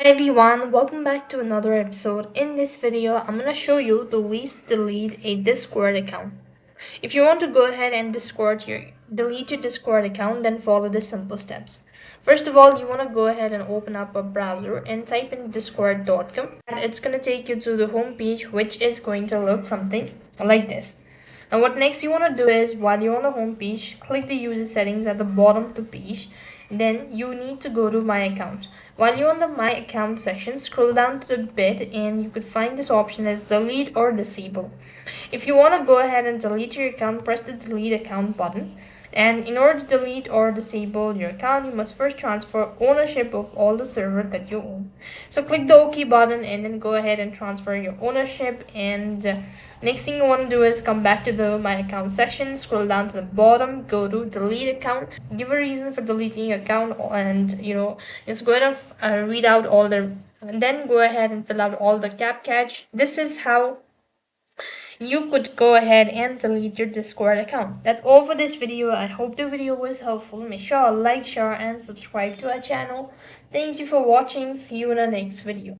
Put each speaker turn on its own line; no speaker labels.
Hey everyone, welcome back to another episode. In this video, I'm gonna show you the ways to delete a Discord account. If you want to go ahead and delete your Discord account, then follow the simple steps. First of all, you want to go ahead and open up a browser and type in discord.com, and it's gonna take you to the home page, which is going to look something like this. Now what next you want to do is, while you're on the home page, click the user settings at the bottom of the page. Then you need to go to my account. While you're on the my account section, scroll down to the bit and you could find this option as delete or disable. If you want to go ahead and delete your account, press the delete account button. And in order to delete or disable your account, you must first transfer ownership of all the server that you own. So click the OK button and then go ahead and transfer your ownership. And next thing you want to do is come back to the my account section, scroll down to the bottom, go to delete account, give a reason for deleting your account, and just go ahead and read out all the, and then go ahead and fill out all the CAPTCHA. This is how you could go ahead and delete your Discord account. That's all for this video. I hope the video was helpful. Make sure to like, share, and subscribe to our channel. Thank you for watching. See you in the next video.